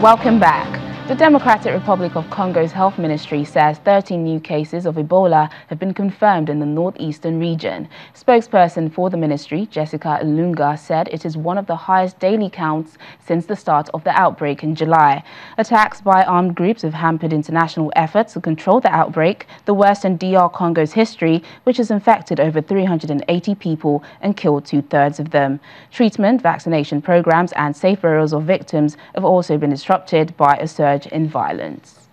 Welcome back. The Democratic Republic of Congo's health ministry says 13 new cases of Ebola have been confirmed in the northeastern region. Spokesperson for the ministry, Jessica Ilunga, said it is one of the highest daily counts since the start of the outbreak in July. Attacks by armed groups have hampered international efforts to control the outbreak, the worst in DR Congo's history, which has infected over 380 people and killed 2/3 of them. Treatment, vaccination programs and safe burials of victims have also been disrupted by a surge in violence.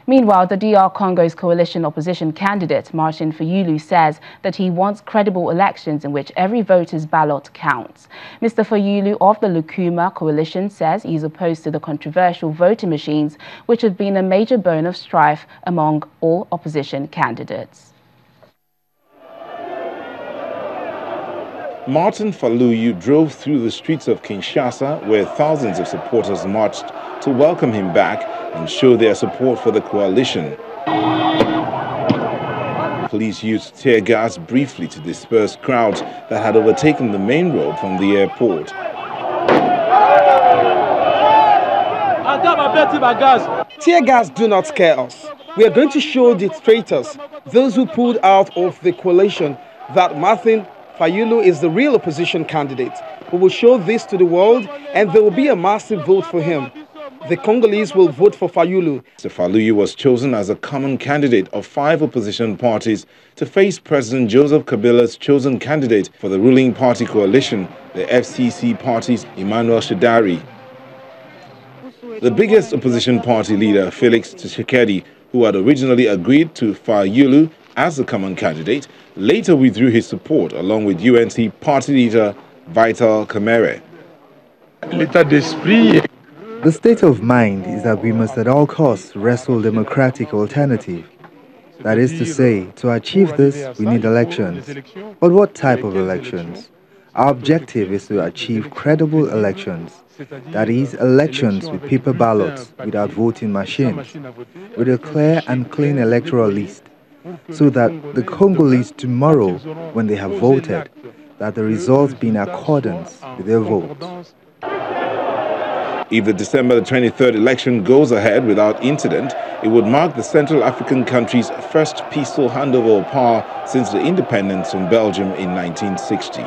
Meanwhile, the DR Congo's coalition opposition candidate, Martin Fayulu, says that he wants credible elections in which every voter's ballot counts. Mr. Fayulu of the Lukuma coalition says he is opposed to the controversial voting machines, which have been a major bone of strife among all opposition candidates. Martin Fayulu drove through the streets of Kinshasa, where thousands of supporters marched to welcome him back and show their support for the coalition. Police used tear gas briefly to disperse crowds that had overtaken the main road from the airport. Tear gas do not scare us. We are going to show the traitors, those who pulled out of the coalition, that Martin Fayulu is the real opposition candidate. We will show this to the world, and there will be a massive vote for him. The Congolese will vote for Fayulu. Mr. Fayulu was chosen as a common candidate of 5 opposition parties to face President Joseph Kabila's chosen candidate for the ruling party coalition, the FCC party's Emmanuel Shadari. The biggest opposition party leader, Felix Tshisekedi, who had originally agreed to Fayulu as the common candidate, later withdrew his support along with UNC party leader Vital Kamerhe. The state of mind is that we must at all costs wrestle democratic alternative. That is to say, to achieve this, we need elections. But what type of elections? Our objective is to achieve credible elections. That is, elections with paper ballots, without voting machines, with a clear and clean electoral list, so that the Congolese tomorrow, when they have voted, that the results be in accordance with their vote. If the December 23rd election goes ahead without incident, it would mark the Central African country's first peaceful handover of power since the independence from Belgium in 1960.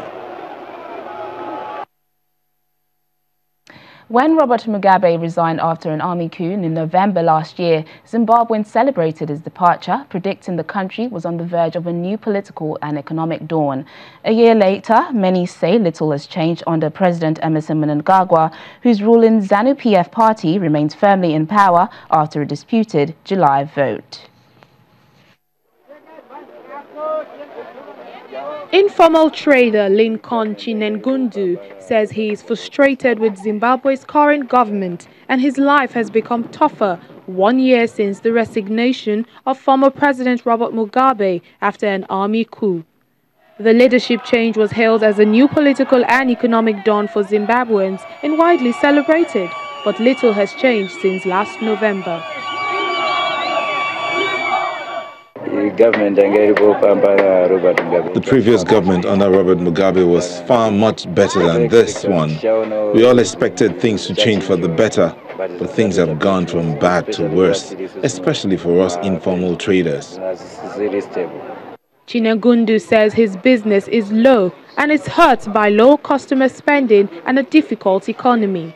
When Robert Mugabe resigned after an army coup in November last year, Zimbabweans celebrated his departure, predicting the country was on the verge of a new political and economic dawn. A year later, many say little has changed under President Emmerson Mnangagwa, whose ruling ZANU-PF party remains firmly in power after a disputed July vote. Informal trader Lincoln Chinengundu says he is frustrated with Zimbabwe's current government and his life has become tougher 1 year since the resignation of former President Robert Mugabe after an army coup. The leadership change was hailed as a new political and economic dawn for Zimbabweans and widely celebrated, but little has changed since last November. The previous government under Robert Mugabe was far much better than this one. We all expected things to change for the better, but things have gone from bad to worse, especially for us informal traders. Chinengundu says his business is low and is hurt by low customer spending and a difficult economy.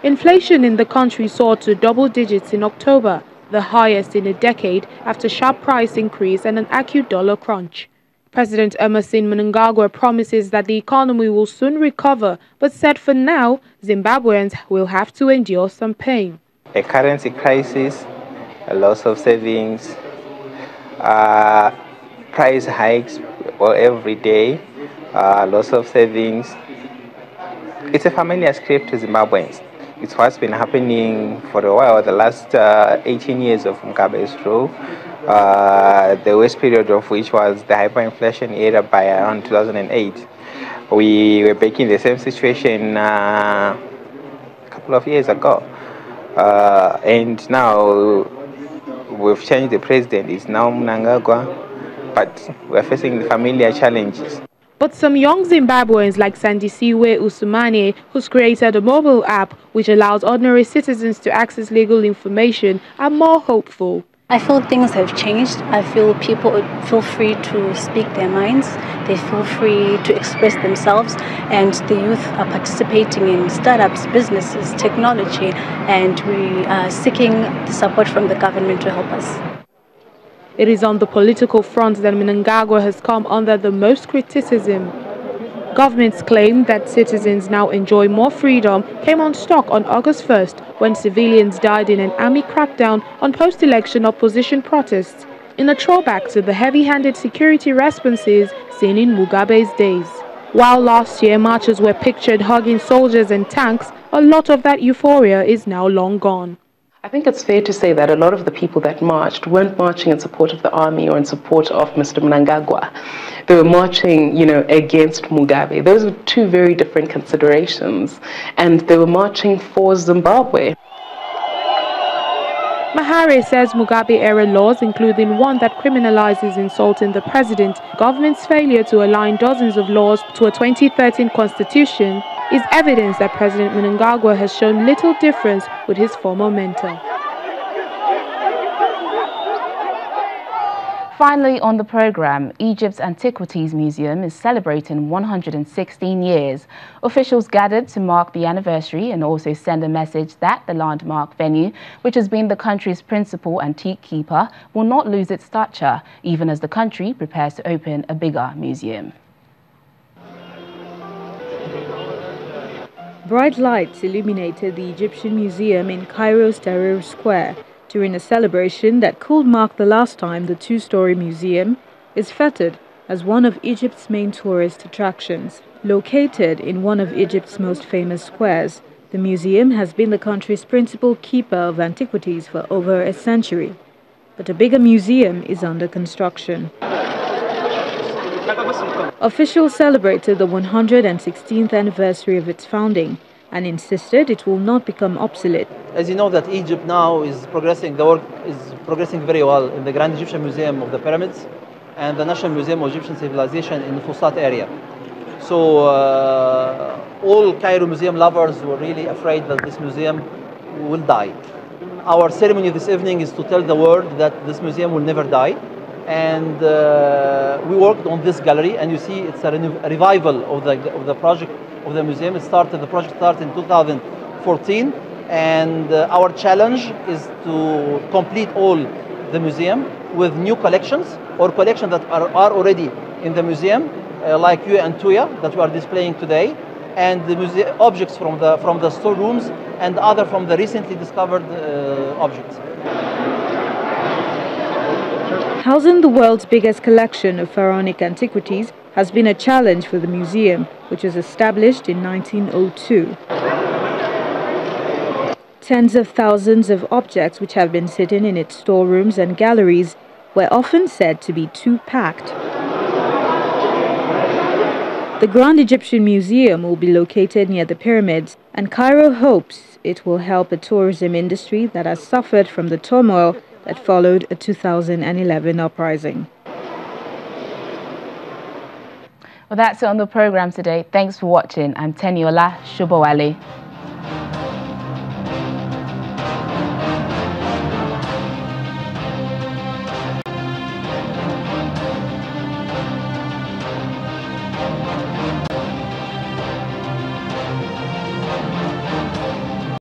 Inflation in the country soared to double digits in October, the highest in a decade after sharp price increase and an acute dollar crunch. President Emmerson Mnangagwa promises that the economy will soon recover, but said for now, Zimbabweans will have to endure some pain. A currency crisis, a loss of savings, price hikes every day, loss of savings. It's a familiar script to Zimbabweans. It's what's been happening for a while, the last 18 years of Mugabe's rule, the worst period of which was the hyperinflation era by around 2008. We were back in the same situation a couple of years ago. And now we've changed the president. It's now Mnangagwa, but we're facing the familiar challenges. But some young Zimbabweans like Sandisiwe Usumane, who's created a mobile app which allows ordinary citizens to access legal information, are more hopeful. I feel things have changed. I feel people feel free to speak their minds. They feel free to express themselves, and the youth are participating in startups, businesses, technology, and we are seeking the support from the government to help us. It is on the political front that Mnangagwa has come under the most criticism. Government's claim that citizens now enjoy more freedom came on stock on August 1st when civilians died in an army crackdown on post-election opposition protests, in a throwback to the heavy-handed security responses seen in Mugabe's days. While last year marchers were pictured hugging soldiers and tanks, a lot of that euphoria is now long gone. I think it's fair to say that a lot of the people that marched weren't marching in support of the army or in support of Mr. Mnangagwa. They were marching, against Mugabe. Those were two very different considerations, and they were marching for Zimbabwe. Mahare says Mugabe-era laws, including one that criminalizes insulting the president, government's failure to align dozens of laws to a 2013 constitution, is evidence that President Mnangagwa has shown little difference with his former mentor. Finally on the program, Egypt's Antiquities Museum is celebrating 116 years. Officials gathered to mark the anniversary and also send a message that the landmark venue, which has been the country's principal antique keeper, will not lose its stature, even as the country prepares to open a bigger museum. Bright lights illuminated the Egyptian Museum in Cairo's Tahrir Square during a celebration that could mark the last time the two-story museum is feted as one of Egypt's main tourist attractions. Located in one of Egypt's most famous squares, the museum has been the country's principal keeper of antiquities for over a century. But a bigger museum is under construction. Officials celebrated the 116th anniversary of its founding and insisted it will not become obsolete. As you know that Egypt now is progressing, the work is progressing very well in the Grand Egyptian Museum of the Pyramids and the National Museum of Egyptian Civilization in the Fustat area. So all Cairo museum lovers were really afraid that this museum will die. Our ceremony this evening is to tell the world that this museum will never die. And we worked on this gallery, and you see it's a revival of the project of the museum. The project started in 2014, and our challenge is to complete all the museum with new collections or collections that are already in the museum, like Yu and Tuya that we are displaying today, and the objects from the storerooms and other from the recently discovered objects. Housing the world's biggest collection of pharaonic antiquities has been a challenge for the museum, which was established in 1902. Tens of thousands of objects which have been sitting in its storerooms and galleries were often said to be too packed. The Grand Egyptian Museum will be located near the pyramids, and Cairo hopes it will help a tourism industry that has suffered from the turmoil that followed a 2011 uprising. Well, that's it on the program today. Thanks for watching. I'm Teniola Shubawale.